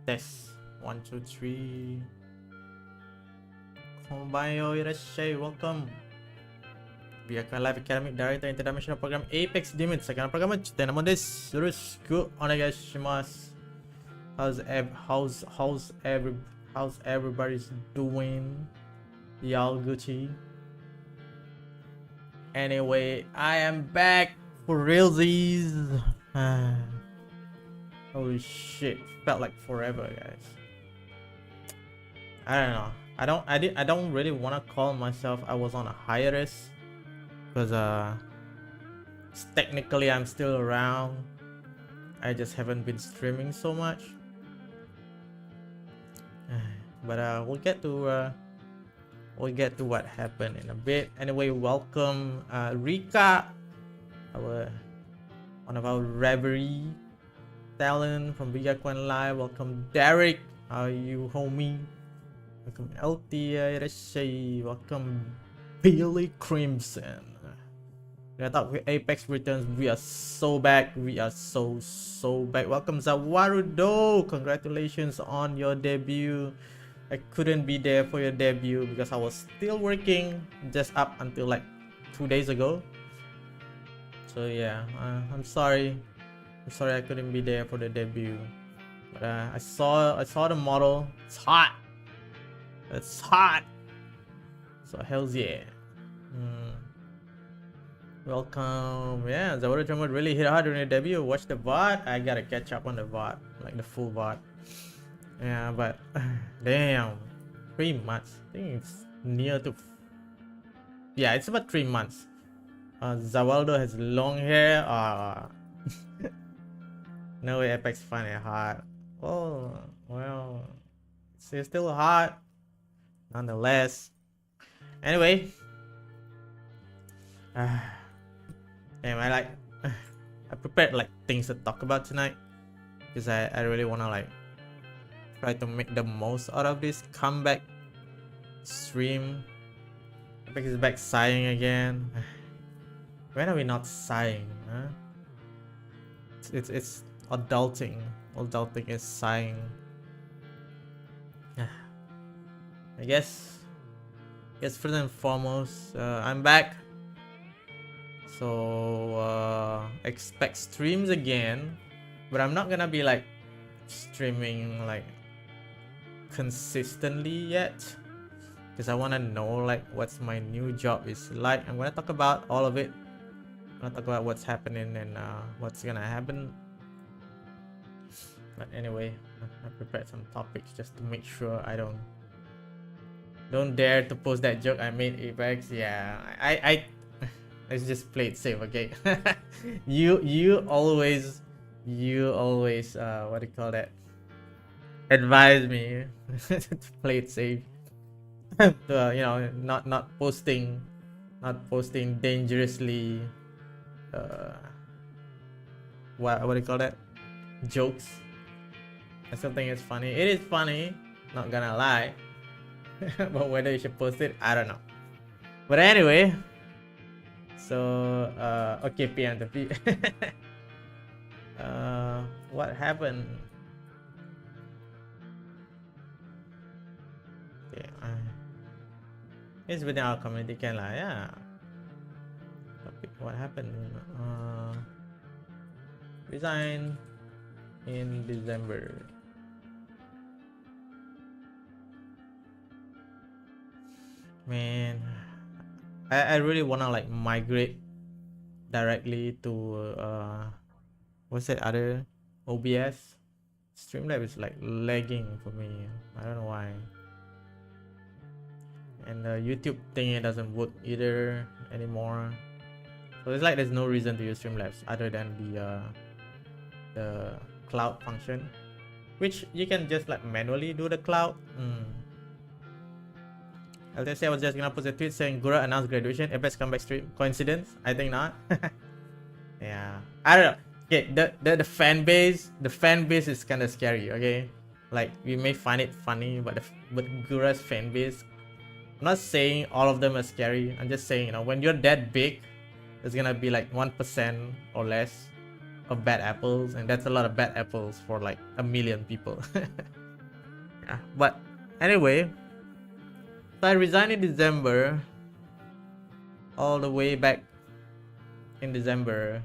Test 1, 2, 3. Konbanyo irashay, welcome. Biarkan Live Academic Director International Program APXDMN. Sekarang program Daemon desu. Yoroshiku onegaishimasu. How's everybody's doing? Y'all Gucci. Anyway, I am back for realsies. Holy shit, felt like forever, guys. I don't know. I don't really want to call myself I was on a hiatus, because technically I'm still around. I just haven't been streaming so much. But we'll get to what happened in a bit. Anyway, welcome Rika, one of our Reverie talent from Bigakuan Live. Welcome Derek, how are you, homie? Welcome Altia Irashay. Welcome Billy Crimson. I thought with Apex returns, we are so back. We are so back. Welcome Zawarudo. Congratulations on your debut. I couldn't be there for your debut because I was still working just up until like 2 days ago. So yeah, I'm sorry. I couldn't be there for the debut. But I saw the model. It's hot. It's hot. So hells yeah. Welcome. Yeah, Zawarudo really hit hard during the debut. Watch the VOD. I gotta catch up on the VOD, like the full VOD. Yeah, but damn, 3 months. I think it's near to. Yeah, it's about 3 months. Zawaldo has long hair. No way, Apex find it hot. Oh well, it's still hot, nonetheless. Anyway, damn, I prepared like things to talk about tonight because I really wanna like try to make the most out of this comeback stream. Apex is back sighing again. When are we not sighing, huh? It's adulting. Adulting is sighing. I guess first and foremost, I'm back. So expect streams again, but I'm not gonna be like streaming like consistently yet, because I want to know like what's my new job is like. I'm gonna talk about all of it. I'm gonna talk about what's happening and what's gonna happen. But anyway, I prepared some topics just to make sure I don't dare to post that joke I made Apex. Yeah, I let's just play it safe, okay? you always what do you call that, advise me to play it safe. To, you know, not posting dangerously what do you call that, jokes. I still think it's funny. It is funny, not gonna lie. But whether you should post it, I don't know. But anyway, so okay, PMTP. What happened? Okay, it's within our community, can lie. Yeah. What happened? Resign in December. Man, I really wanna like migrate directly to what's that other OBS? Streamlab is like lagging for me. I don't know why. And the YouTube thing, it doesn't work either anymore. So it's like there's no reason to use Streamlabs other than the cloud function, which you can just like manually do the cloud. I'll just say I was just gonna post a tweet saying Gura announced graduation. Apex comeback stream. Coincidence? I think not. Yeah, I don't know. Okay, the fan base is kind of scary. Okay, like we may find it funny, but Gura's fan base, I'm not saying all of them are scary. I'm just saying, you know, when you're that big, there's gonna be like 1% or less of bad apples, and that's a lot of bad apples for like 1 million people. Yeah, but anyway, so I resigned in December, all the way back in December.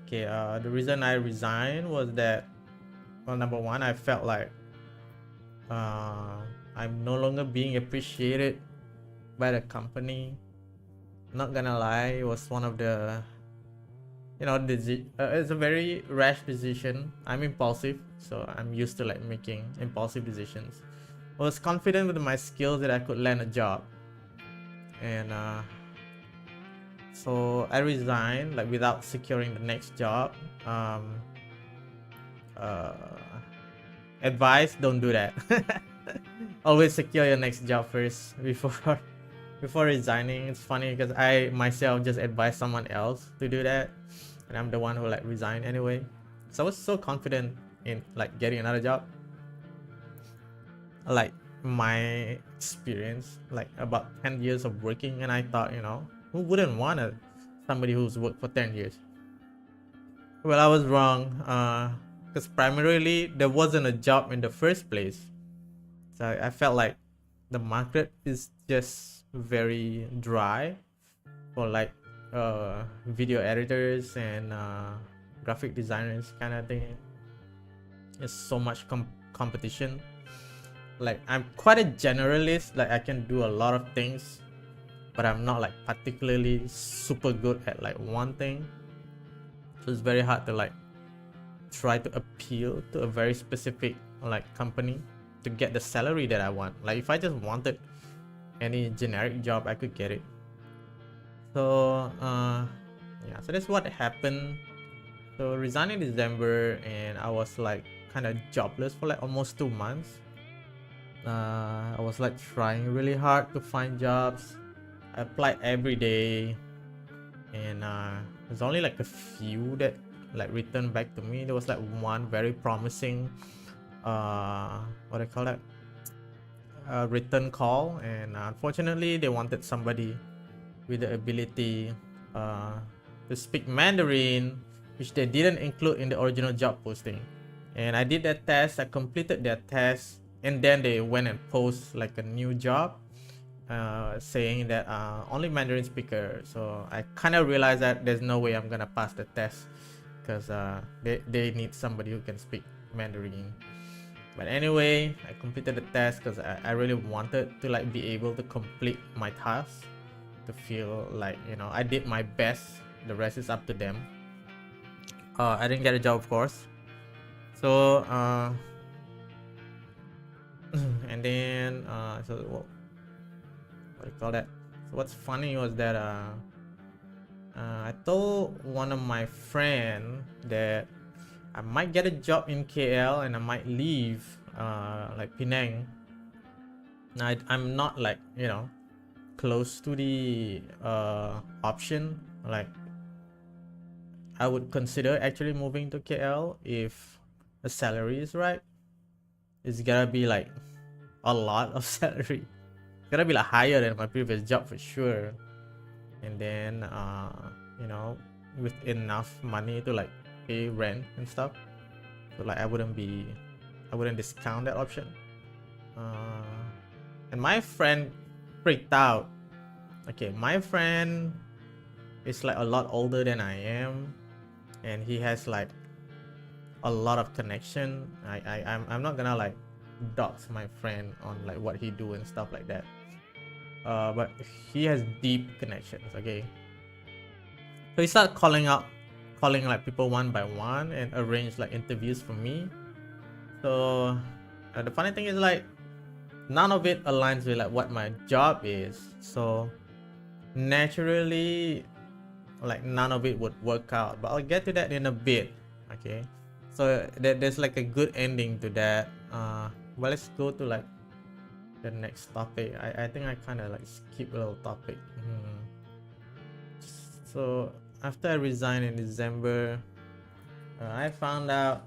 The reason I resigned was that, well, number one, I felt like I'm no longer being appreciated by the company. Not gonna lie, it was one of the, it's a very rash decision. I'm impulsive, so I'm used to like making impulsive decisions. I was confident with my skills that I could land a job, and so I resigned like without securing the next job. Advice: don't do that. Always secure your next job first before resigning. It's funny because I myself just advised someone else to do that, and I'm the one who like resigned anyway. So I was so confident in like getting another job. Like my experience, like about 10 years of working, and I thought, who wouldn't want somebody who's worked for 10 years? Well, I was wrong, because primarily there wasn't a job in the first place. So I felt like the market is just very dry for like video editors and graphic designers kind of thing. There's so much competition. Like I'm quite a generalist, like I can do a lot of things, but I'm not like particularly super good at like one thing. So it's very hard to like try to appeal to a very specific like company to get the salary that I want. Like if I just wanted any generic job, I could get it. So yeah, so that's what happened. So resigned in December, and I was like kind of jobless for like almost 2 months. I was like trying really hard to find jobs. I applied every day, and there's only like a few that like returned back to me. There was like one very promising what do I call that, return call, and unfortunately they wanted somebody with the ability to speak Mandarin, which they didn't include in the original job posting. And I did that test, I completed that test, and then they went and post like a new job saying that only Mandarin speaker. So I kind of realized that there's no way I'm gonna pass the test, because they need somebody who can speak Mandarin. But anyway, I completed the test because I really wanted to like be able to complete my task, to feel like I did my best. The rest is up to them. I didn't get a job, of course. So and then so what do you call that? So what's funny was that I told one of my friend that I might get a job in KL and I might leave like Penang. I'm not like close to the option. Like I would consider actually moving to KL if the salary is right. It's gotta be like a lot of salary. It's gotta be like higher than my previous job for sure. And then with enough money to like pay rent and stuff. So like I wouldn't discount that option. And my friend freaked out. Okay, my friend is like a lot older than I am, and he has like a lot of connection. I'm not gonna like dox my friend on like what he do and stuff like that. But he has deep connections. Okay, so he started calling like people one by one and arrange like interviews for me. So the funny thing is like none of it aligns with like what my job is. So naturally, like none of it would work out. But I'll get to that in a bit. Okay, so there's like a good ending to that. Well, let's go to like the next topic. I think I kind of like skip a little topic. So after I resigned in December, I found out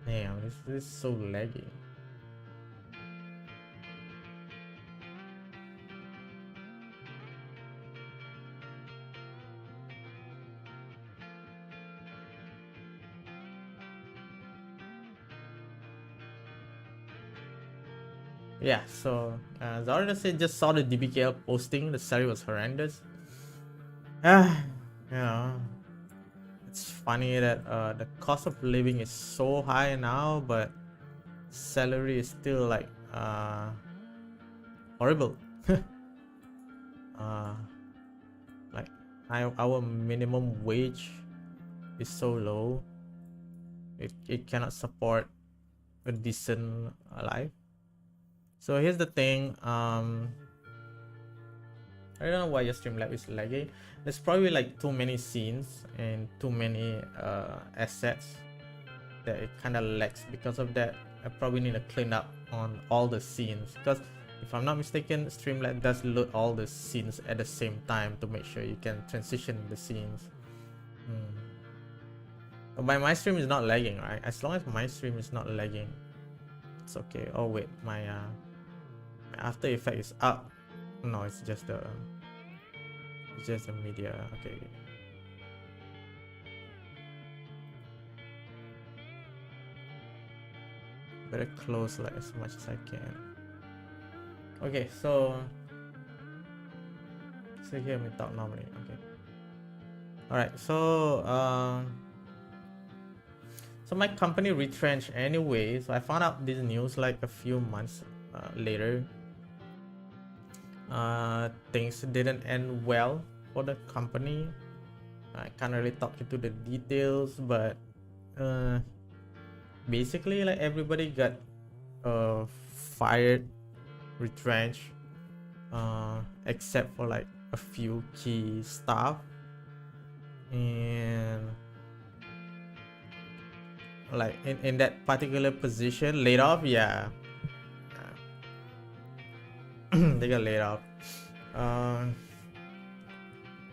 damn, this is so laggy. Yeah, so Zarina said just saw the DBKL posting. The salary was horrendous. You know, it's funny that the cost of living is so high now, but salary is still like horrible. uh, like our minimum wage is so low, it cannot support a decent life. So here's the thing, I don't know why your Streamlab is lagging. There's probably like too many scenes and too many assets that it kind of lags. Because of that, I probably need to clean up on all the scenes, because if I'm not mistaken, Streamlab does load all the scenes at the same time to make sure you can transition the scenes. But my stream is not lagging, right? As long as my stream is not lagging, it's okay. Oh wait, my After Effects is up. No, it's just the media. Okay. Better close like as much as I can. Okay, so here we talk normally. Okay. Alright, so my company retrenched anyway. So I found out this news like a few months later. Things didn't end well for the company. I can't really talk into the details, but basically like everybody got fired, retrenched, except for like a few key staff, and like in that particular position, laid off. Yeah. They got laid off.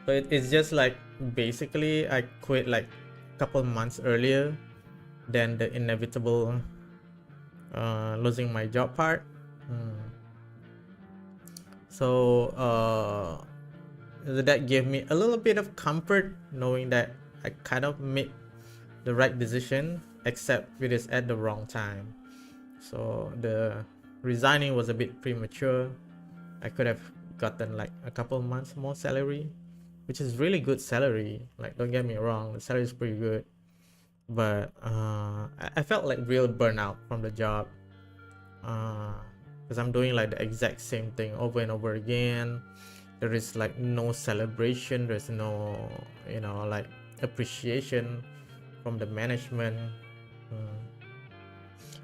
But it's just like basically I quit like a couple months earlier than the inevitable losing my job part. So that gave me a little bit of comfort, knowing that I kind of made the right decision, except it is at the wrong time. So the resigning was a bit premature. I could have gotten like a couple months more salary, which is really good salary. Like, don't get me wrong, the salary is pretty good, but I felt like real burnout from the job, because I'm doing like the exact same thing over and over again. There is like no celebration, there's no, you know, like appreciation from the management.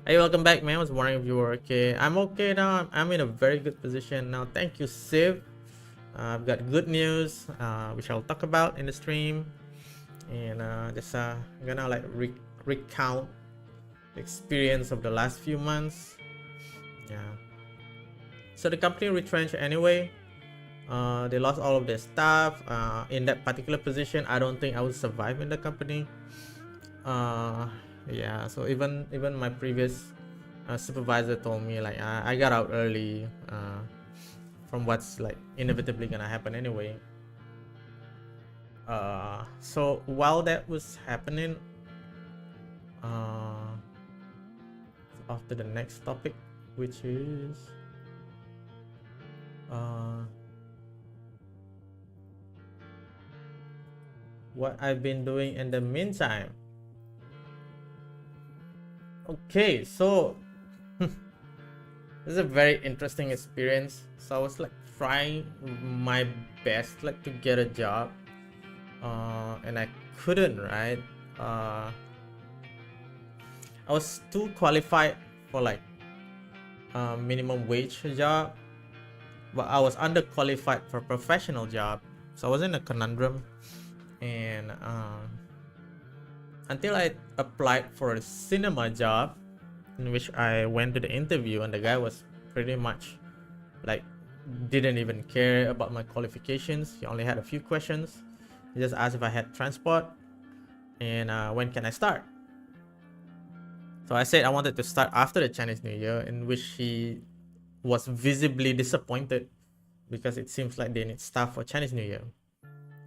Hey, welcome back, man. I was wondering if you were okay. I'm okay now. I'm in a very good position now. Thank you, Civ. I've got good news, which I'll talk about in the stream, and just gonna like recount the experience of the last few months. Yeah. So the company retrenched anyway. They lost all of their staff. In that particular position, I don't think I would survive in the company. Yeah, so even my previous supervisor told me like I got out early from what's like inevitably gonna happen anyway. So while that was happening, after the next topic, which is what I've been doing in the meantime. Okay, so this is a very interesting experience. So I was like trying my best like to get a job, and I couldn't, right? I was too qualified for like minimum wage job, but I was underqualified for a professional job. So I was in a conundrum, and until I applied for a cinema job, in which I went to the interview, and the guy was pretty much like didn't even care about my qualifications. He only had a few questions. He just asked if I had transport and when can I start. So I said I wanted to start after the Chinese New Year, in which he was visibly disappointed because it seems like they need staff for Chinese New Year.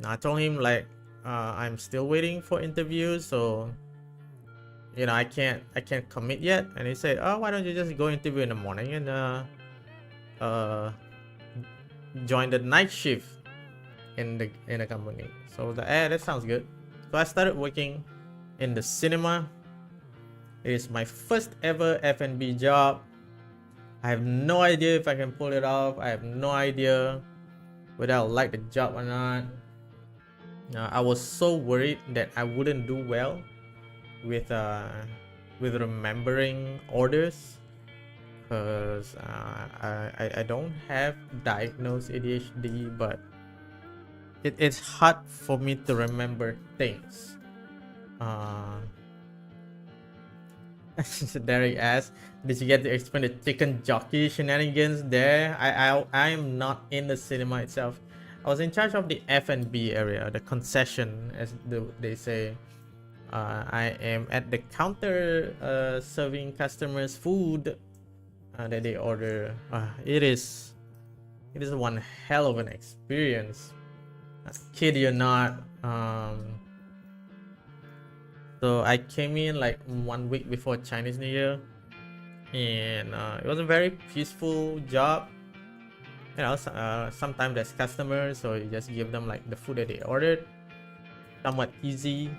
Now I told him like I'm still waiting for interviews, so you know I can't commit yet. And he said, oh, why don't you just go interview in the morning and uh, join the night shift in the company. So that sounds good. So I started working in the cinema. It is my first ever F&B job. I have no idea if I can pull it off. I have no idea whether I'll like the job or not. I was so worried that I wouldn't do well with remembering orders, because I don't have diagnosed ADHD, but it's hard for me to remember things. Derek asked, did you get to experience the chicken jockey shenanigans there? I am not in the cinema itself. I was in charge of the F&B area, the concession, as they say. I am at the counter serving customers food that they order. It is one hell of an experience. Kid you not. So I came in like 1 week before Chinese New Year, and it was a very peaceful job. You know, sometimes there's customers, so you just give them like the food that they ordered. Somewhat easy.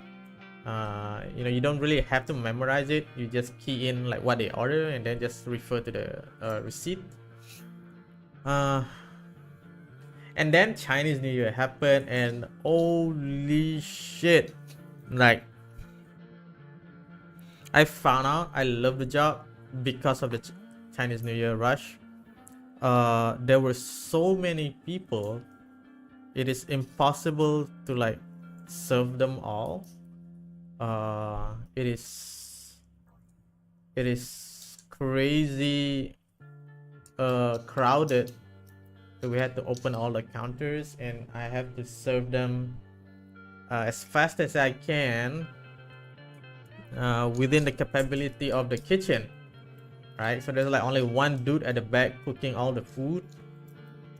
You know, you don't really have to memorize it. You just key in like what they order and then just refer to the receipt. And then Chinese New Year happened, and holy shit, like I found out I love the job because of the Chinese New Year rush. There were so many people, it is impossible to like serve them all. It is crazy crowded, so we had to open all the counters and I have to serve them as fast as I can within the capability of the kitchen, right? So there's like only one dude at the back cooking all the food,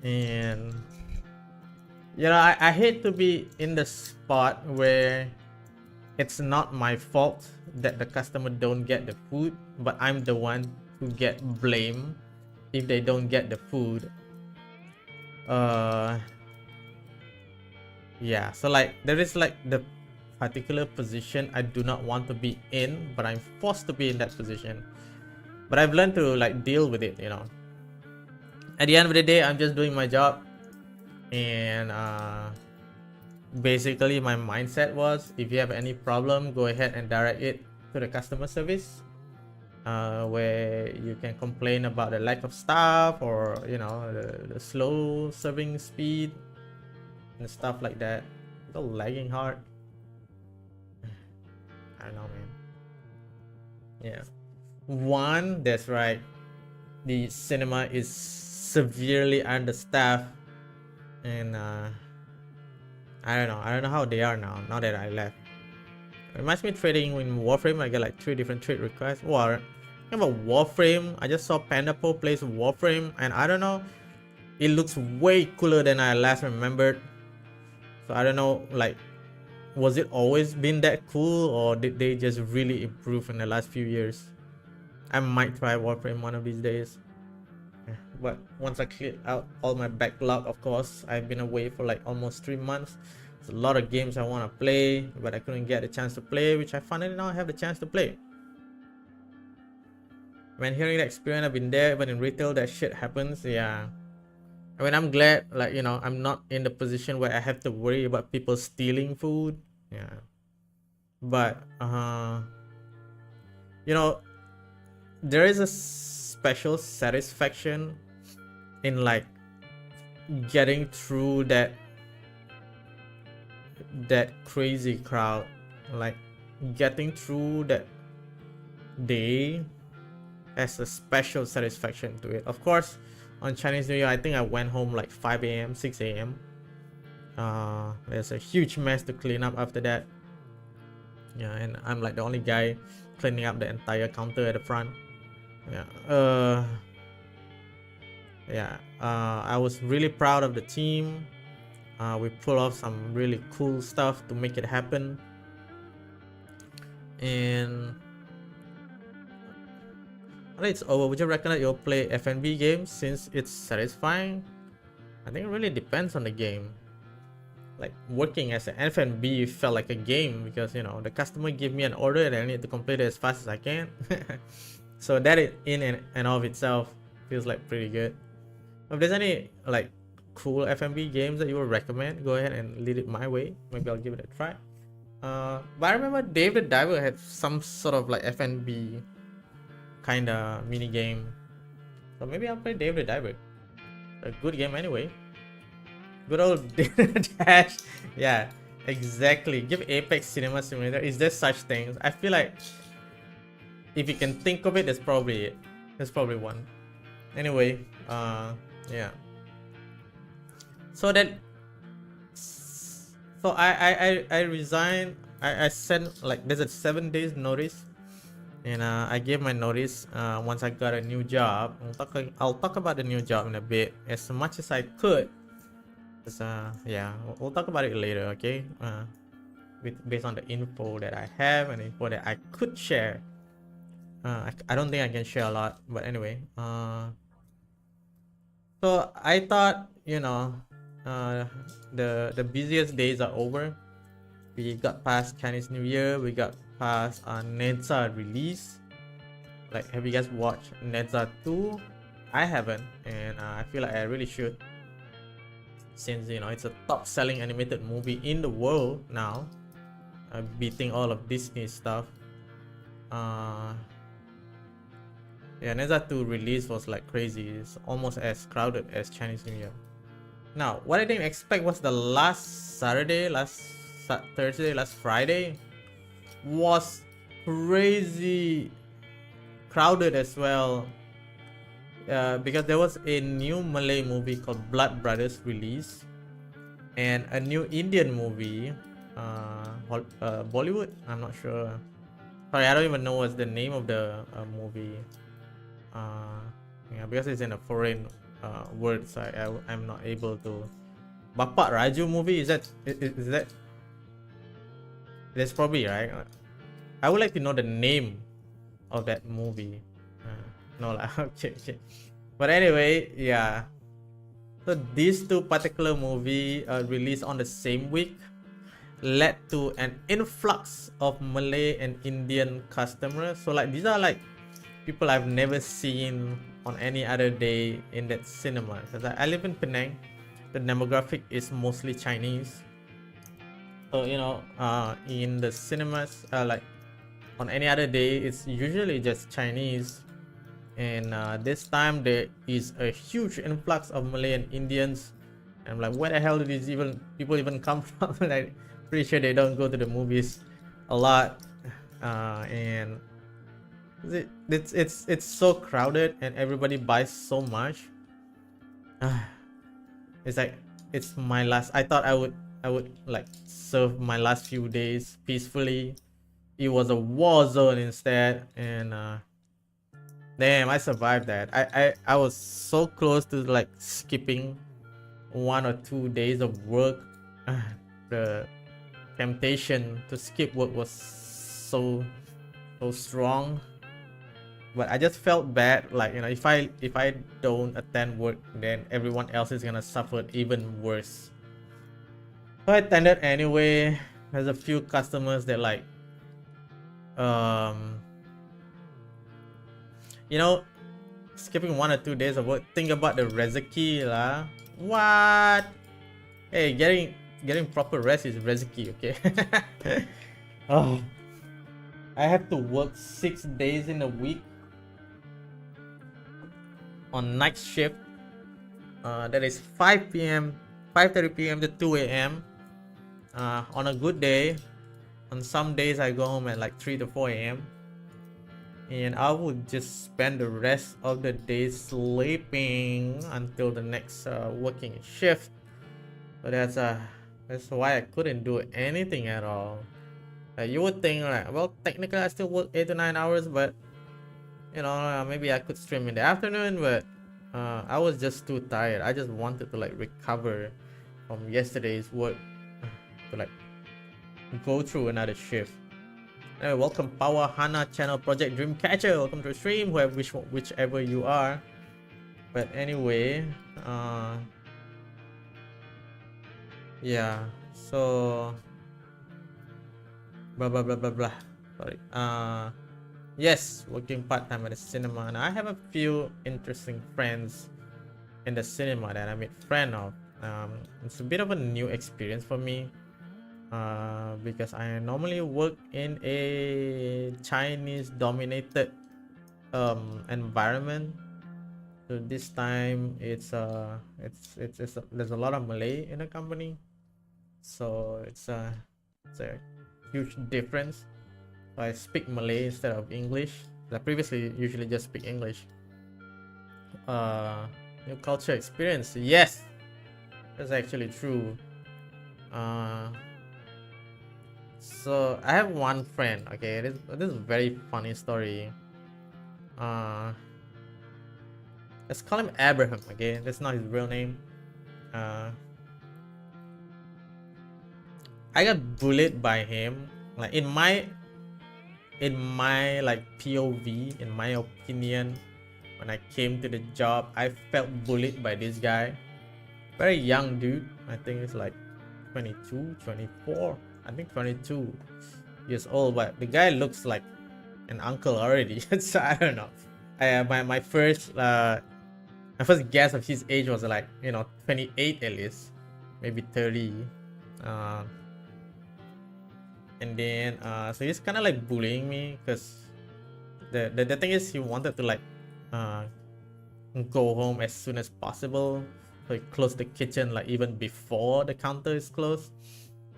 and you know, I hate to be in the spot where it's not my fault that the customer don't get the food, but I'm the one who get blamed if they don't get the food. Yeah, so like there is like the particular position I do not want to be in, but I'm forced to be in that position. But I've learned to like deal with it, you know. At the end of the day, I'm just doing my job, and basically my mindset was, if you have any problem, go ahead and direct it to the customer service, where you can complain about the lack of staff, or you know, the slow serving speed and stuff like that. It's all lagging hard. I don't know, man. Yeah, one, that's right, the cinema is severely understaffed, and I don't know how they are now that I left. It reminds me of trading in Warframe. I get like 3 different trade requests. Or about Warframe, I just saw PandaPo plays Warframe, and I don't know, it looks way cooler than I last remembered. So I don't know, like, was it always been that cool, or did they just really improve in the last few years? I might try Warframe one of these days. But once I clear out all my backlog, of course, I've been away for like almost 3 months. There's a lot of games I want to play, but I couldn't get a chance to play, which I finally now have the chance to play. When hearing the experience, I've been there, but in retail that shit happens. Yeah, I mean, I'm glad, like, you know, I'm not in the position where I have to worry about people stealing food. Yeah, but you know, there is a special satisfaction in like getting through that crazy crowd, like getting through that day has a special satisfaction to it. Of course, on Chinese New Year, I think I went home like 5 a.m 6 a.m. There's a huge mess to clean up after that. Yeah, and I'm like the only guy cleaning up the entire counter at the front. Yeah, I was really proud of the team. We pulled off some really cool stuff to make it happen, and it's over, would you recommend you'll play F&B games since it's satisfying? I think it really depends on the game. Like working as an F&B felt like a game because you know the customer give me an order and I need to complete it as fast as I can. So that in and of itself feels like pretty good. If there's any like cool F&B games that you would recommend, go ahead and lead it my way. Maybe I'll give it a try. But I remember Dave the Diver had some sort of like F&B kind of mini game, so maybe I'll play Dave the Diver. A good game anyway. Good old Dash. Yeah, exactly. Give Apex Cinema Simulator. Is there such things? I feel like if you can think of it, that's probably it. There's probably one. Anyway, yeah. So I resigned. I sent like there's a 7 days notice, and I gave my notice once I got a new job. I'll talk about the new job in a bit as much as I could. Yeah, we'll talk about it later, okay? Based on the info that I have and info that I could share. I don't think I can share a lot, but anyway. So I thought, you know, the busiest days are over. We got past Chinese New Year. We got past Nedza release. Like, have you guys watched Nedza 2? I haven't, and I feel like I really should, since you know it's a top-selling animated movie in the world now, beating all of Disney stuff. Yeah, Nedza 2 release was like crazy. It's almost as crowded as Chinese New Year. Now, what I didn't expect was the last Saturday, last Thursday, last Friday was crazy crowded as well. Because there was a new Malay movie called Blood Brothers release, and a new Indian movie, Bollywood. I'm not sure. Sorry, I don't even know what's the name of the movie. Yeah, because it's in a foreign word, so I'm not able to. Bapak Raju movie, is that? That's probably right. I would like to know the name of that movie. No lah. Okay. But anyway, yeah. So these two particular movie released on the same week led to an influx of Malay and Indian customers. So like these are like people I've never seen on any other day in that cinema. Because I live in Penang, the demographic is mostly Chinese. So you know, in the cinemas, like on any other day, it's usually just Chinese. And this time there is a huge influx of Malay and Indians. And I'm like, where the hell do these people even come from? Like, pretty sure they don't go to the movies a lot. And it's so crowded and everybody buys so much. It's like it's my last. I thought I would like serve my last few days peacefully. It was a war zone instead, and damn, I survived that. I was so close to like skipping 1 or 2 days of work. The temptation to skip work was so strong, but I just felt bad. Like, you know, if I don't attend work, then everyone else is gonna suffer even worse. So I attended anyway. There's a few customers that like you know, skipping 1 or 2 days of work. Think about the rezeki lah. What? Hey, getting proper rest is rezeki, okay? Oh, I have to work 6 days in a week on night shift. That is 5 p.m. 5:30 p.m. to 2 a.m. On a good day. On some days I go home at like 3 to 4 a.m. and I would just spend the rest of the day sleeping until the next working shift. So that's why I couldn't do anything at all. You would think like, well, technically I still work 8 to 9 hours, but you know, maybe I could stream in the afternoon, but I was just too tired. I just wanted to like recover from yesterday's work to like go through another shift. Welcome Power Hana channel Project Dreamcatcher. Welcome to the stream, whichever you are. But anyway, yeah. So blah blah blah blah blah. Sorry. Yes, working part time at the cinema, and I have a few interesting friends in the cinema that I made friend of. It's a bit of a new experience for me. Because I normally work in a Chinese dominated environment. So this time there's a lot of Malay in the company, so it's a huge difference. So I speak Malay instead of English. I previously usually just speak English. New culture experience, yes, that's actually true. So I have one friend. Okay, this is a very funny story. Let's call him Abraham. Okay, that's not his real name. I got bullied by him. Like in my like POV, in my opinion, when I came to the job, I felt bullied by this guy. Very young dude. I think it's like 22, 24. I think 22 years old, but the guy looks like an uncle already. So I don't know. My first guess of his age was like 28 at least, maybe 30. And then so he's kind of like bullying me because the thing is he wanted to like go home as soon as possible. So he closed the kitchen like even before the counter is closed.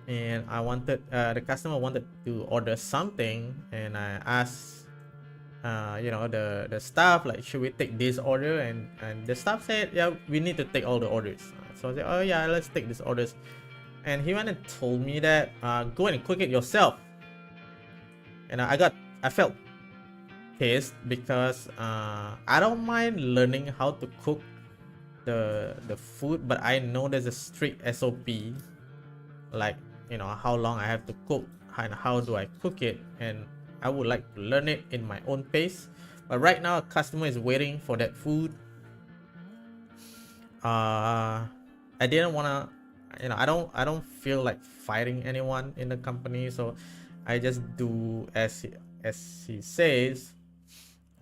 And I wanted the customer wanted to order something, and I asked the staff, like, should we take this order? And the staff said, yeah, we need to take all the orders. So I said, oh yeah, let's take these orders. And he went and told me that go and cook it yourself. And I felt pissed because I don't mind learning how to cook the food, but I know there's a strict SOP, like how long I have to cook and how do I cook it, and I would like to learn it in my own pace. But right now a customer is waiting for that food. I didn't want to, I don't feel like fighting anyone in the company, so I just do as he says.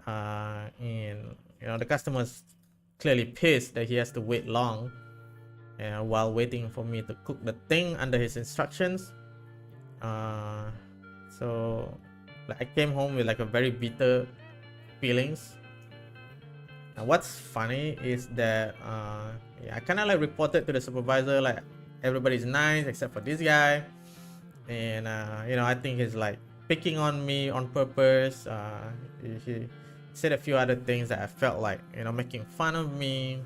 And the customer's clearly pissed that he has to wait long, and while waiting for me to cook the thing under his instructions. So like, I came home with like a very bitter feelings. And what's funny is that I kind of like reported to the supervisor, like everybody's nice except for this guy, and I think he's like picking on me on purpose. He said a few other things that I felt like making fun of me.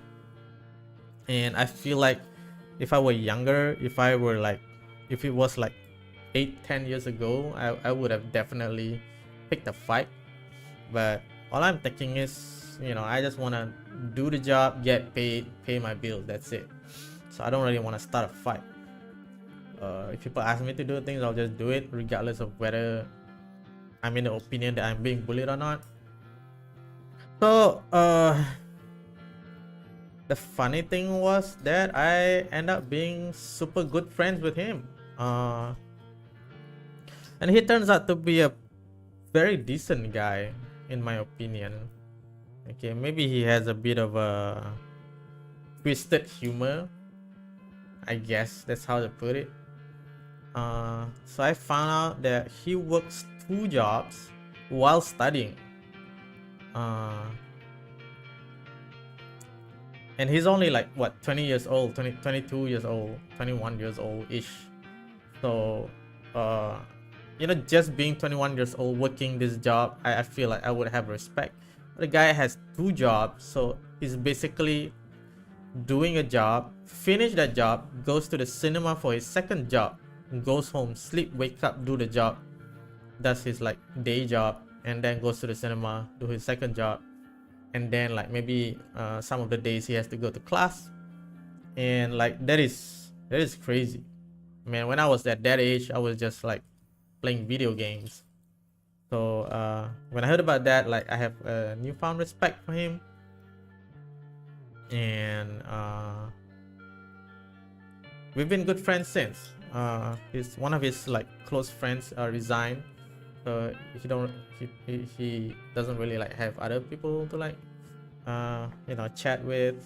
And I feel like if I were younger, if it was like 8-10 years ago, I would have definitely picked a fight. But all I'm thinking is, I just want to do the job, get paid, pay my bills, that's it. So I don't really want to start a fight. If people ask me to do things, I'll just do it regardless of whether I'm in the opinion that I'm being bullied or not. So the funny thing was that I end up being super good friends with him, and he turns out to be a very decent guy in my opinion. Okay, maybe he has a bit of a twisted humor, I guess that's how to put it. So I found out that he works 2 jobs while studying. And he's only like what, 20 years old, 22 years old, 21 years old ish. So just being 21 years old working this job, I feel like I would have respect. The guy has 2 jobs, so he's basically doing a job, finish that job, goes to the cinema for his second job, goes home, sleep, wake up, do the job, does his like day job, and then goes to the cinema, do his second job. And then like maybe some of the days he has to go to class. And like that is crazy, man. When I was at that age, I was just like playing video games. So when I heard about that, like I have a newfound respect for him, and we've been good friends since. His one of his like close friends resigned, so he doesn't really like have other people to like chat with.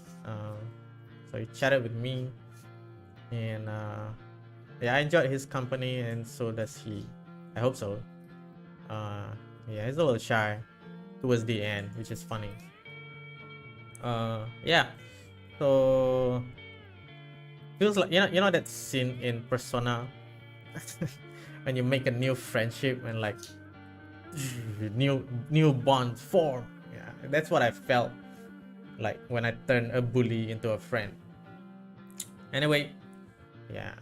So he chatted with me, and yeah, I enjoyed his company, and so does he. I hope so. Yeah, he's a little shy towards the end, which is funny. Yeah, so feels like you know that scene in Persona when you make a new friendship and like new bonds form. Yeah, that's what I felt like when I turned a bully into a friend. Anyway, yeah.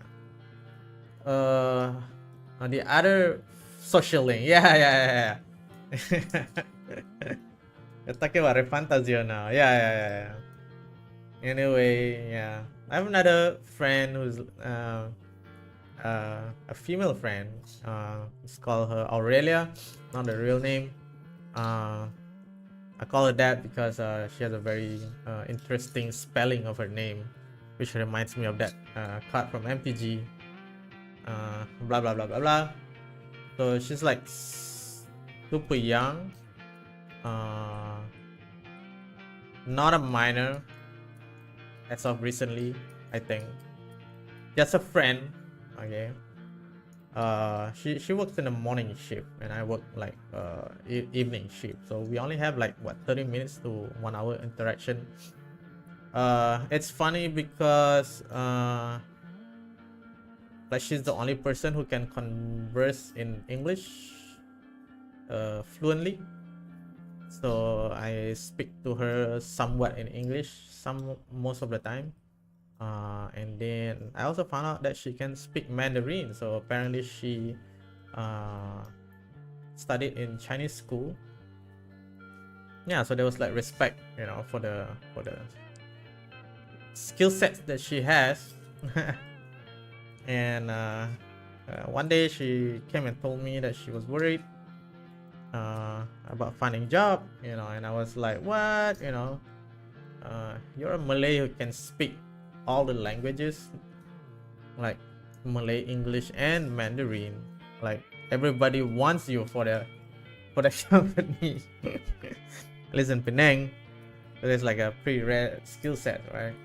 The other social link. Yeah. You're talking about Refantasio now. Yeah. Anyway, yeah. I have another friend who's a female friend. Let's call her Aurelia, not the real name. I call her that because she has a very interesting spelling of her name, which reminds me of that card from MTG. Blah blah blah blah blah. So she's like super young, not a minor as of recently, I think. Just a friend, okay. She works in the morning shift and I work like evening shift, so we only have like what 30 minutes to 1 hour interaction. It's funny because like she's the only person who can converse in English fluently, so I speak to her somewhat in English most of the time. And then I also found out that she can speak Mandarin, so apparently she studied in Chinese school. Yeah, so there was like respect, you know, for the skill sets that she has. And one day she came and told me that she was worried about finding a job, you know, and I was like, what, you know, you're a Malay who can speak all the languages, like Malay, English, and Mandarin. Like everybody wants you for the company. At least in Penang, so it's like a pretty rare skill set, right?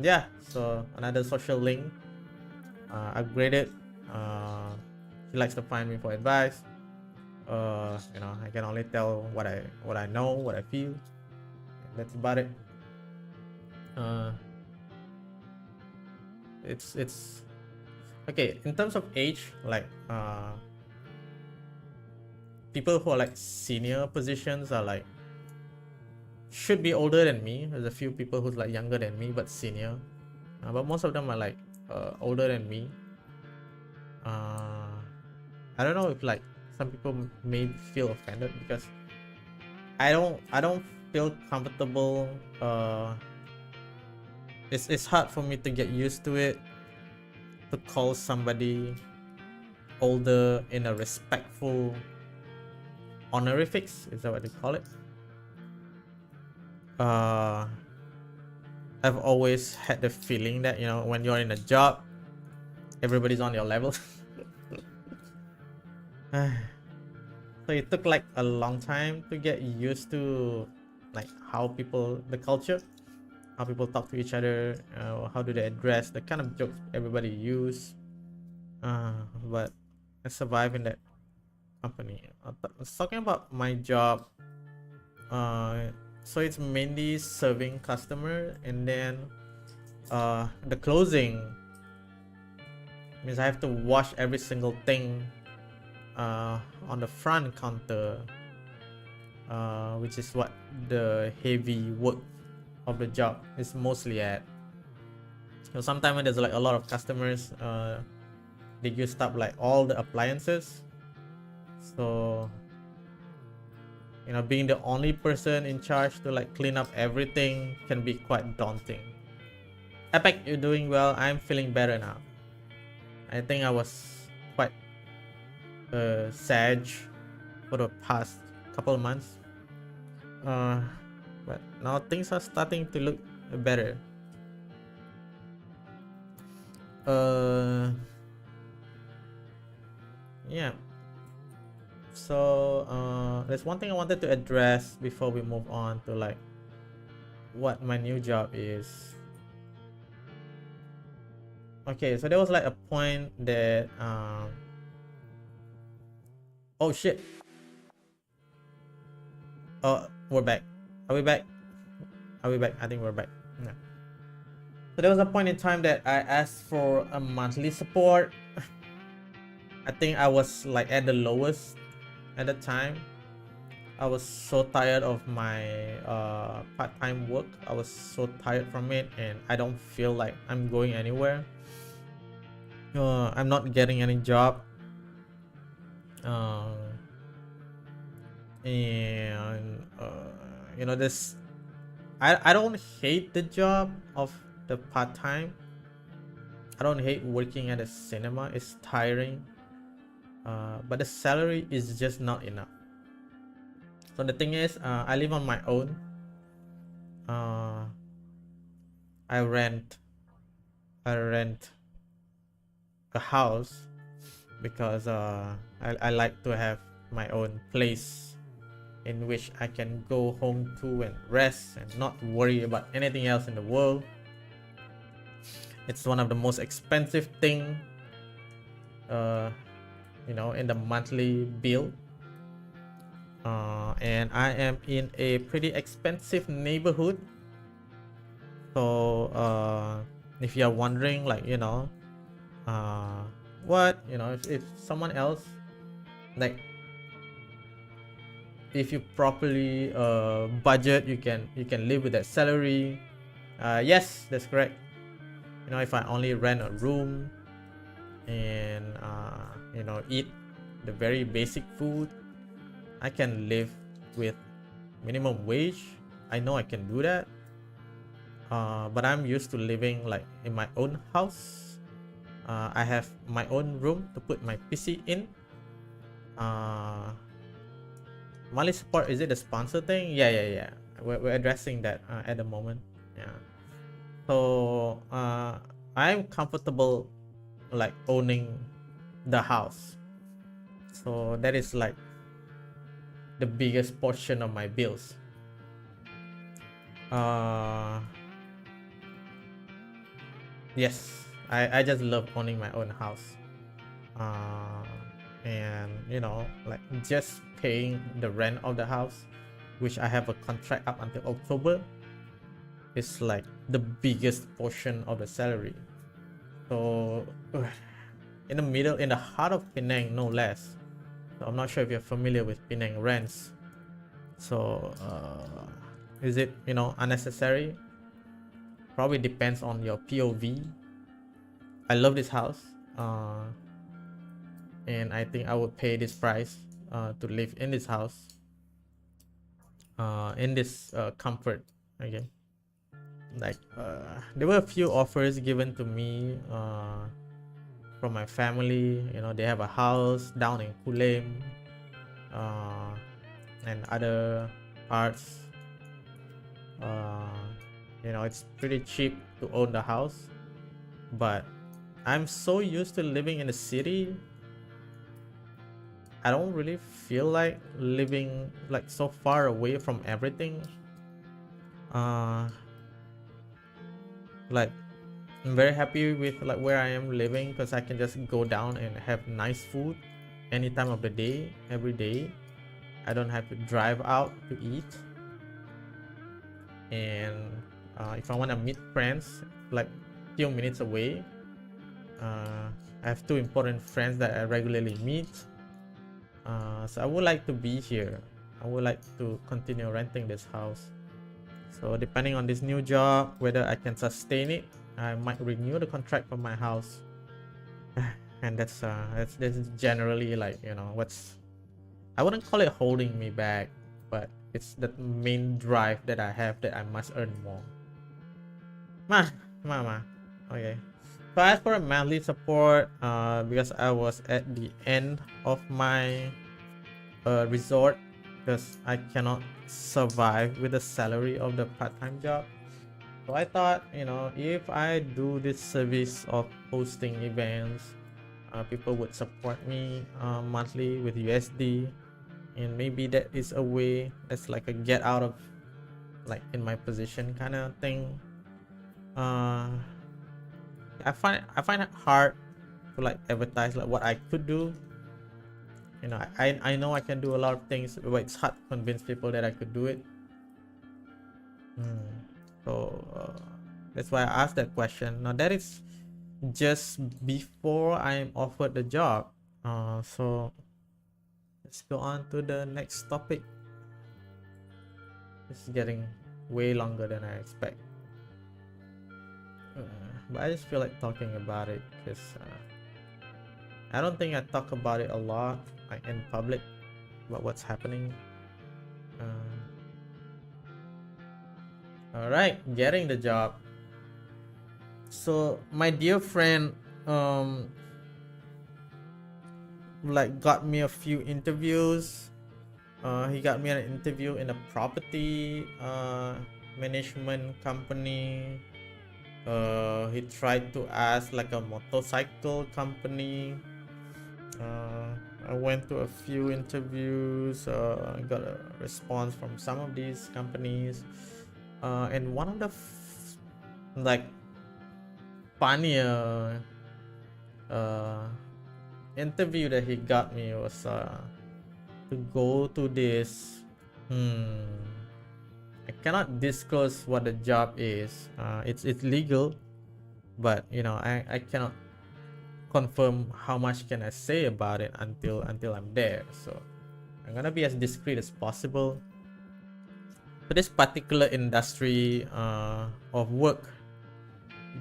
Yeah, so another social link. Upgraded. She likes to find me for advice. You know, I can only tell what I know, what I feel. That's about it. It's okay in terms of age. Like people who are like senior positions are like should be older than me. There's a few people who's like younger than me but senior, but most of them are like older than me. I don't know if like some people may feel offended because I don't feel comfortable. It's hard for me to get used to it, to call somebody older in a respectful honorifics. Is that what they call it? I've always had the feeling that, you know, when you're in a job, everybody's on your level. So it took like a long time to get used to like how people, the culture, how people talk to each other, how do they address the kind of jokes everybody use. But I survived in that company. I was talking about my job. So it's mainly serving customer, and then the closing means I have to wash every single thing on the front counter, which is what the heavy work of the job is mostly at. So sometimes when there's like a lot of customers, they used up like all the appliances. So, you know, being the only person in charge to like clean up everything can be quite daunting. Epic, you're doing well. I'm feeling better now. I think I was quite sag for the past couple of months. But now things are starting to look better. Yeah. So there's one thing I wanted to address before we move on to like what my new job is. Okay, so there was like a point that oh shit. Oh, we're back. Are we back? Are we back? I think we're back. Yeah. So there was a point in time that I asked for a monthly support. I think I was like at the lowest at the time. I was so tired of my part-time work. I was so tired from it, and I don't feel like I'm going anywhere. I'm not getting any job. And you know, this I don't hate the job of the part-time. I don't hate working at a cinema. It's tiring, but the salary is just not enough. So the thing is, I live on my own. I rent a house because I like to have my own place in which I can go home to and rest and not worry about anything else in the world. It's one of the most expensive thing, you know, in the monthly bill. And I am in a pretty expensive neighborhood. So if you're wondering, like, you know, what, you know, if someone else, like, if you properly budget, you can live with that salary. Yes, that's correct. You know, if I only rent a room and you know, eat the very basic food, I can live with minimum wage. I know I can do that. But I'm used to living like in my own house. I have my own room to put my PC in. Monthly support, is it a sponsor thing? Yeah. We're addressing that at the moment. Yeah. So I'm comfortable like owning the house. So that is like the biggest portion of my bills. Yes, I just love owning my own house. And you know, like just paying the rent of the house, which I have a contract up until October, is like the biggest portion of the salary. So in the middle, in the heart of Penang, no less. So I'm not sure if you're familiar with Penang rents. So is it, you know, unnecessary? Probably depends on your POV. I love this house, and I think I would pay this price to live in this house, in this comfort. Okay, like there were a few offers given to me from my family. You know, they have a house down in Kulem and other parts. You know, it's pretty cheap to own the house, but I'm so used to living in the city. I don't really feel like living like so far away from everything. Like I'm very happy with like where I am living because I can just go down and have nice food any time of the day, every day. I don't have to drive out to eat. And if I want to meet friends like a few minutes away, I have two important friends that I regularly meet. So I would like to be here. I would like to continue renting this house. So depending on this new job, whether I can sustain it, I might renew the contract for my house. And that's generally like, you know, what's, I wouldn't call it holding me back, but it's the main drive that I have, that I must earn more. Mama, okay. So I asked for a monthly support because I was at the end of my resort, because I cannot survive with the salary of the part-time job. So I thought, you know, if I do this service of hosting events, people would support me monthly with USD, and maybe that is a way, that's like a get out of like in my position kind of thing. I find it hard to like advertise like what I could do. You know, I know I can do a lot of things, but it's hard to convince people that I could do it. So that's why I asked that question. Now that is just before I'm offered the job. So let's go on to the next topic. It's getting way longer than I expect. But I just feel like talking about it because I don't think I talk about it a lot like in public about what's happening. All right, getting the job. So my dear friend like got me a few interviews. He got me an interview in a property management company. He tried to ask like a motorcycle company. I went to a few interviews. I got a response from some of these companies, and one of the like funnier interview that he got me was to go to this I cannot disclose what the job is. It's legal, but you know I cannot confirm how much can I say about it until I'm there. So I'm gonna be as discreet as possible. For this particular industry of work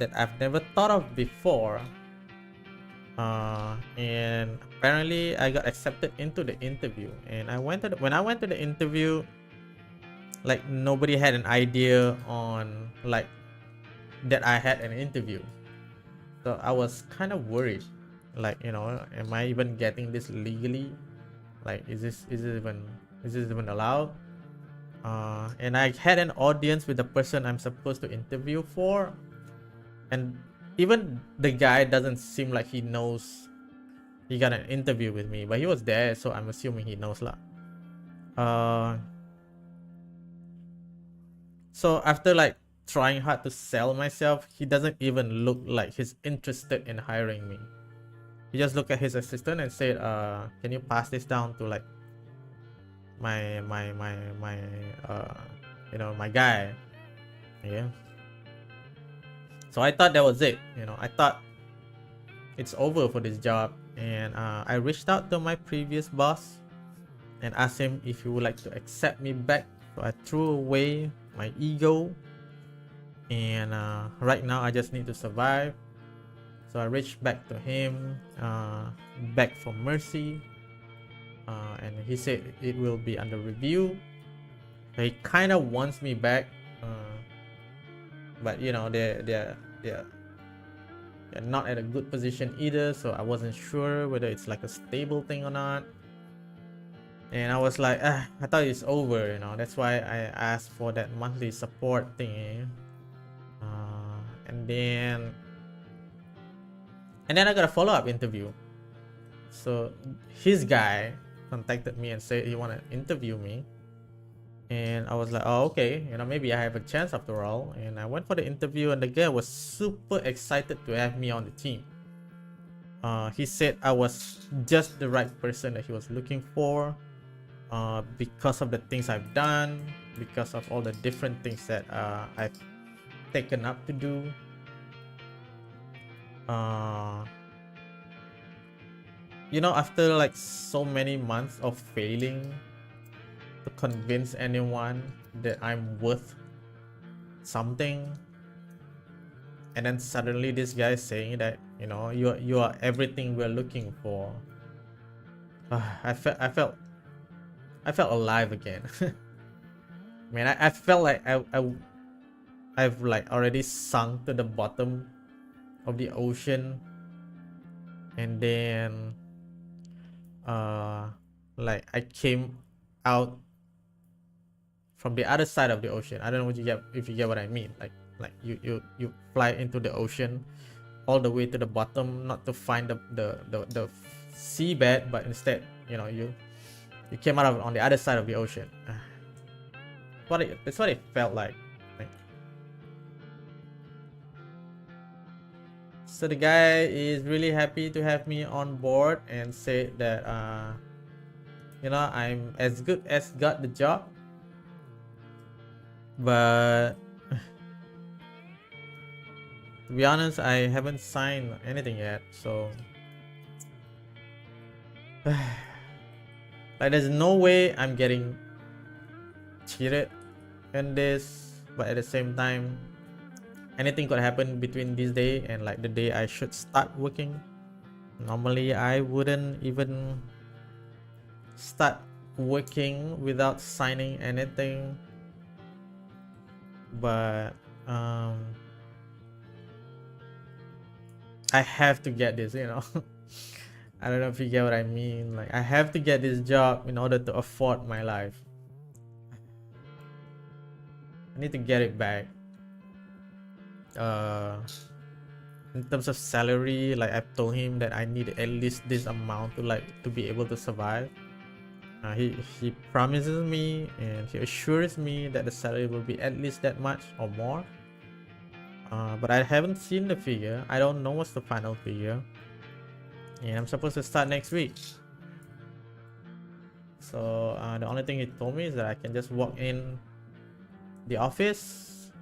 that I've never thought of before, and apparently I got accepted into the interview. And when I went to the interview, like nobody had an idea on like that I had an interview. So I was kind of worried, like, you know, am I even getting this legally? Like, is this even allowed? And I had an audience with the person I'm supposed to interview for, and even the guy doesn't seem like he knows he got an interview with me, but he was there, so I'm assuming he knows lah. So after like trying hard to sell myself, he doesn't even look like he's interested in hiring me. He just looked at his assistant and said, can you pass this down to like my you know, my guy. Yeah. So I thought that was it. You know, I thought it's over for this job, and I reached out to my previous boss and asked him if he would like to accept me back. So I threw away my ego, and right now I just need to survive. So I reached back to him, begged for mercy, and he said it will be under review. He kind of wants me back, but you know they're not at a good position either, so I wasn't sure whether it's like a stable thing or not. And I was like, I thought it's over, you know. That's why I asked for that monthly support thingy. And then I got a follow-up interview. So his guy contacted me and said he wanted to interview me. And I was like, oh, okay, you know, maybe I have a chance after all. And I went for the interview, and the guy was super excited to have me on the team. He said I was just the right person that he was looking for, because of the things I've done, because of all the different things that I've taken up to do. You know, after like so many months of failing to convince anyone that I'm worth something, and then suddenly this guy is saying that, you know, you are everything we're looking for. I felt alive again. Man, I felt like I've like already sunk to the bottom of the ocean, and then like I came out from the other side of the ocean. I don't know what you get, if you get what I mean. Like you fly into the ocean all the way to the bottom, not to find the seabed, but instead, you know, you came out on the other side of the ocean. That's what it felt like. So the guy is really happy to have me on board and said that you know, I'm as good as got the job, but to be honest, I haven't signed anything yet. So like, there's no way I'm getting cheated in this, but at the same time, anything could happen between this day and like the day I should start working. Normally I wouldn't even start working without signing anything, but I have to get this, you know. I don't know if you get what I mean. Like, I have to get this job in order to afford my life. I need to get it back. In terms of salary, like, I've told him that I need at least this amount to be able to survive. He promises me and he assures me that the salary will be at least that much or more. But I haven't seen the figure. I don't know what's the final figure. And I'm supposed to start next week. So the only thing he told me is that I can just walk in the office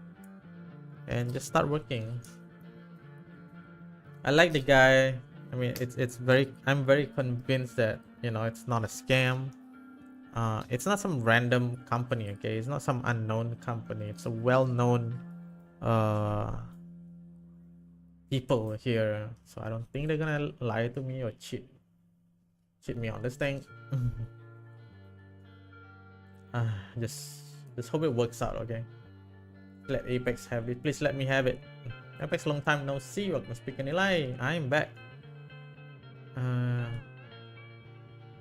and just start working. I like the guy. I mean, I'm very convinced that, you know, it's not a scam. It's not some random company, okay? It's not some unknown company. It's a well-known people here. So I don't think they're gonna lie to me or cheat me on this thing. Just hope it works out, okay? Let Apex have it. Please let me have it. Apex, long time no see. Welcome, speaking Eli. I am back.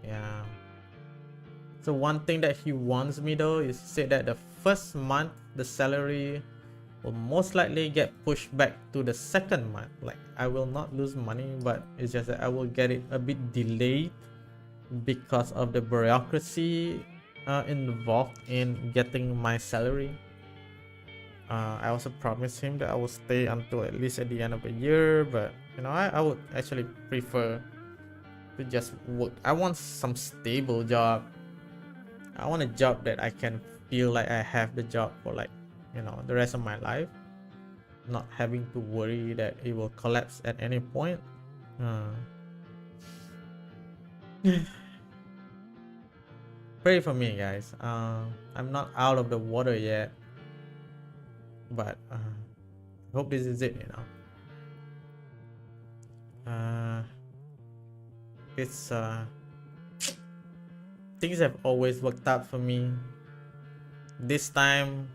Yeah. So one thing that he wants me though is to say that the first month the salary will most likely get pushed back to the second month. Like, I will not lose money, but it's just that I will get it a bit delayed because of the bureaucracy involved in getting my salary. I also promised him that I will stay until at least at the end of the year, but you know, I would actually prefer to just work. I want some stable job. I want a job that I can feel like I have the job for, like, you know, the rest of my life, not having to worry that it will collapse at any point. Pray for me, guys. I'm not out of the water yet, but I hope this is it, you know. It's things have always worked out for me. This time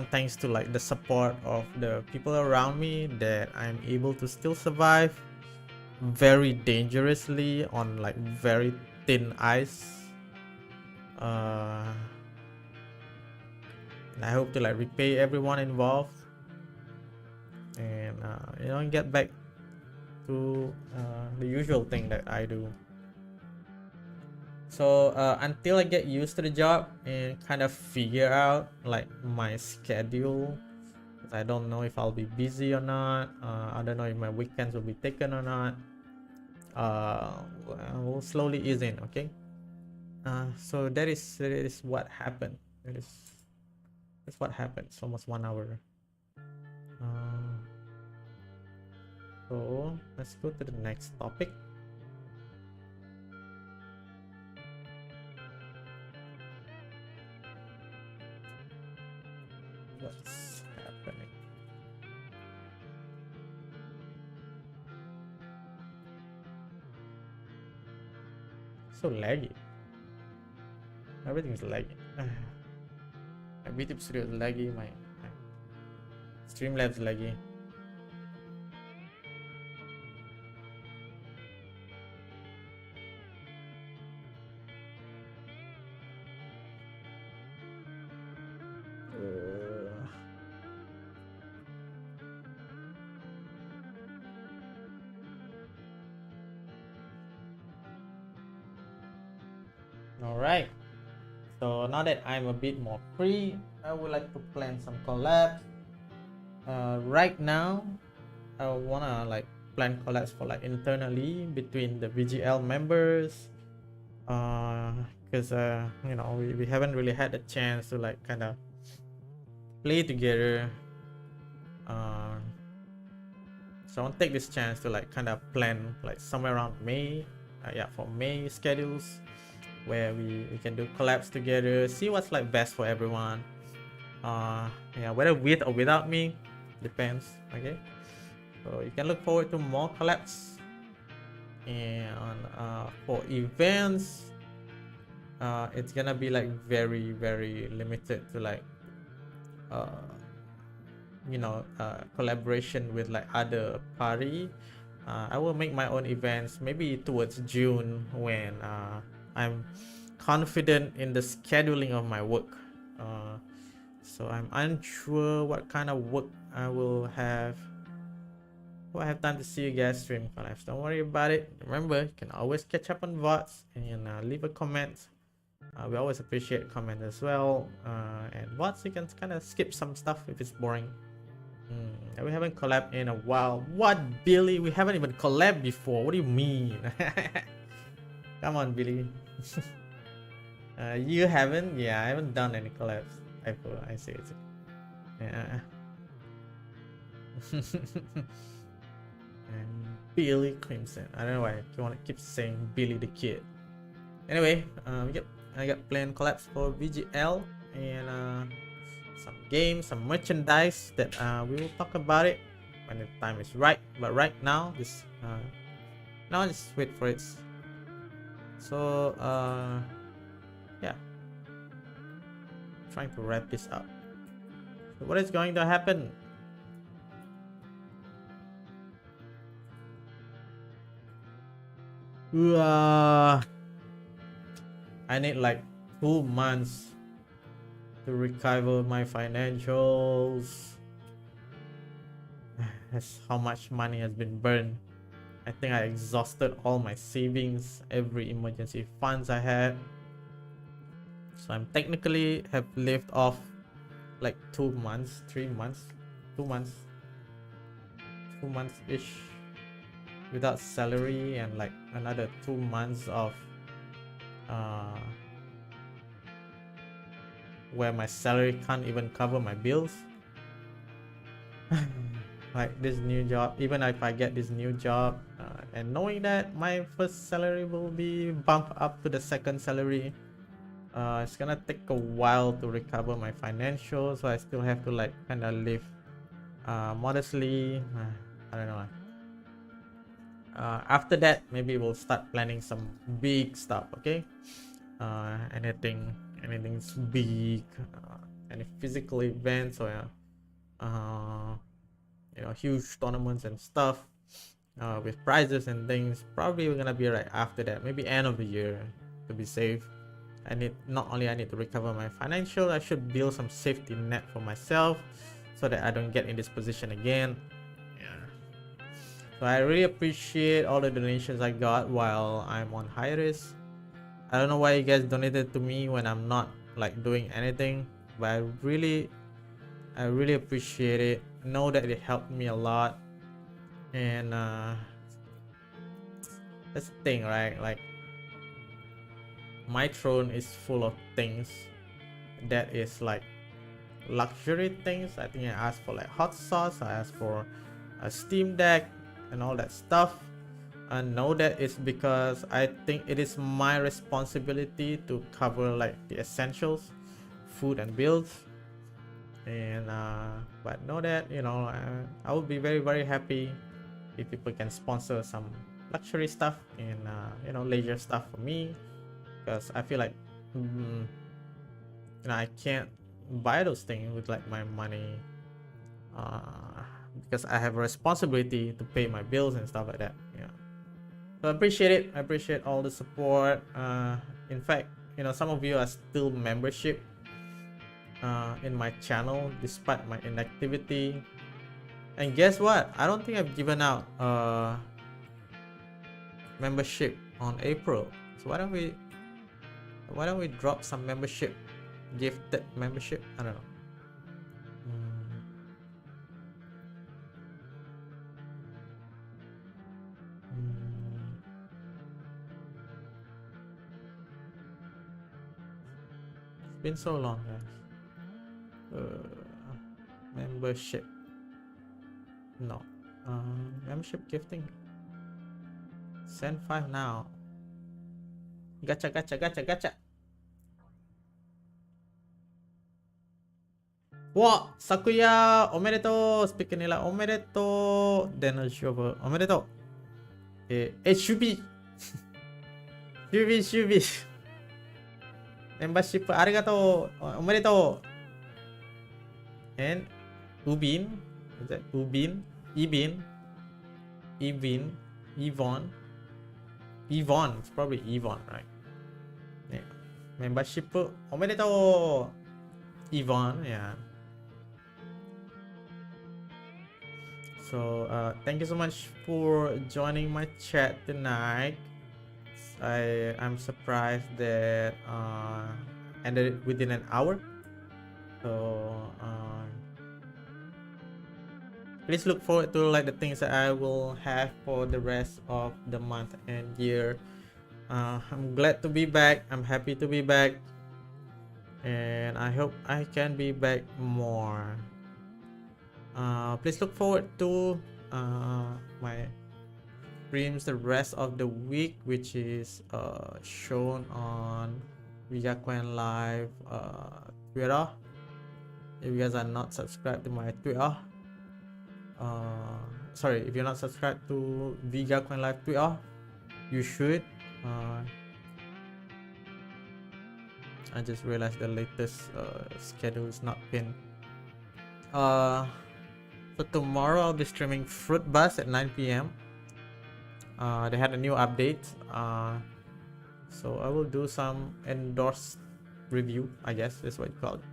thanks to like the support of the people around me, that I'm able to still survive very dangerously on like very thin ice. And I hope to like repay everyone involved and you know, get back to the usual thing that I do. So until I get used to the job and kind of figure out like my schedule, I don't know if I'll be busy or not. I don't know if my weekends will be taken or not. We'll slowly ease in, okay? So that is what happened. That's what happened. It's almost 1 hour. So let's go to the next topic. What's happening? So laggy. Everything's laggy. My VTube studio is laggy. My Streamlabs laggy. All right. So now that I'm a bit more free, I would like to plan some collabs. Right now, I wanna like plan collabs for like internally between the VGL members. Because you know, we haven't really had a chance to like kind of play together. So I want to take this chance to like kind of plan like somewhere around May. Yeah, for May schedules where we can do collabs together, see what's like best for everyone. Yeah, whether with or without me, depends. Okay, so you can look forward to more collabs. And for events, it's gonna be like very limited to like you know, collaboration with like other party. I will make my own events maybe towards June when I'm confident in the scheduling of my work. So I'm unsure what kind of work I will have. Will I have time to see you guys stream collabs? Don't worry about it. Remember, you can always catch up on VODs and leave a comment. We always appreciate comment as well. And VODs, you can kind of skip some stuff if it's boring. We haven't collabed in a while. What, Billy? We haven't even collabed before. What do you mean? Come on, Billy. You haven't? Yeah, I haven't done any collabs. I see it. Yeah. And Billy Crimson. I don't know why you want to keep saying Billy the Kid. Anyway, I got planned collabs for VGL and some games, some merchandise that we will talk about it when the time is right. But right now, just wait for it. So yeah, trying to wrap this up. So what is going to happen? I need like 2 months to recover my financials. That's how much money has been burned. I think I exhausted all my savings, every emergency funds I had. So I'm technically have lived off like 2 months, 3 months, 2 months, 2 months ish without salary, and like another 2 months of where my salary can't even cover my bills. Like this new job, even if I get this new job and knowing that my first salary will be bumped up to the second salary, it's gonna take a while to recover my financials, so I still have to like kind of live modestly. I don't know. After that, maybe we'll start planning some big stuff. Okay, anything's big, any physical events or you know, huge tournaments and stuff with prizes and things. Probably we're gonna be right after that, maybe end of the year, to be safe. Not only I need to recover my financial, I should build some safety net for myself so that I don't get in this position again. So I really appreciate all the donations I got while I'm on high risk. I don't know why you guys donated to me when I'm not like doing anything, but I really appreciate it. Know that it helped me a lot. And that's the thing, right? Like my throne is full of things that is like luxury things. I think I asked for like hot sauce, I asked for a Steam Deck and all that stuff. And know that it's because I think it is my responsibility to cover like the essentials, food and bills. And but know that, you know, I would be very happy if people can sponsor some luxury stuff and you know, leisure stuff for me, because I feel like you know, I can't buy those things with like my money, because I have a responsibility to pay my bills and stuff like that. Yeah, so I appreciate it. I appreciate all the support. In fact, you know, some of you are still membership in my channel despite my inactivity. And guess what? I don't think I've given out membership on April. So why don't we Why don't we drop some membership? Gifted membership? I don't know. It's been so long, guys. Membership. No. Membership gifting. Send 5 now. Gacha, gacha, gacha, gacha. Wow, Sakuya, omedetou. Speaker nila, omedetou. Daniel Shover, omedetou. Shubi. Shubi. Membership, arigatou. Omedetou. And Ubin. Is that Ubin? Yvonne. It's probably Yvonne, right? Yeah. Membership, omedetou. Yvonne, yeah. So thank you so much for joining my chat tonight. I'm surprised that ended within an hour. So please look forward to like the things that I will have for the rest of the month and year. I'm glad to be back. I'm happy to be back, and I hope I can be back more. Please look forward to my streams the rest of the week, which is shown on VTube Live Twitter. If you guys are not subscribed to my Twitter, sorry, if you're not subscribed to VTube Live Twitter, you should. I just realized the latest schedule is not pinned. So tomorrow I'll be streaming Fruit Bus at 9 p.m. They had a new update, so I will do some endorsed review, I guess that's what you call it.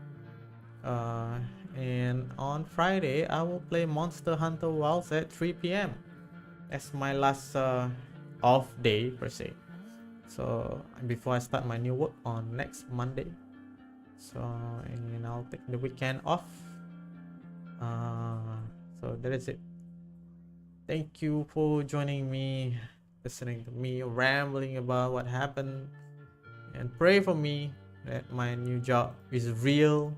And on Friday I will play Monster Hunter Wilds at 3 p.m. That's my last off day per se. So before I start my new work on next Monday. So and I'll take the weekend off. So that is it. Thank you for joining me, listening to me rambling about what happened, and pray for me that my new job is real.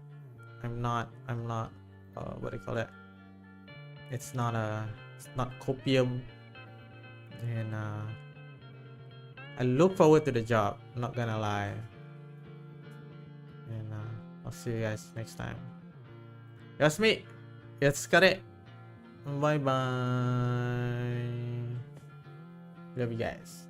I'm not what do you call it? It's not copium, and I look forward to the job, I'm not gonna lie. And I'll see you guys next time. That's me. It's got it. Bye bye. Love you guys.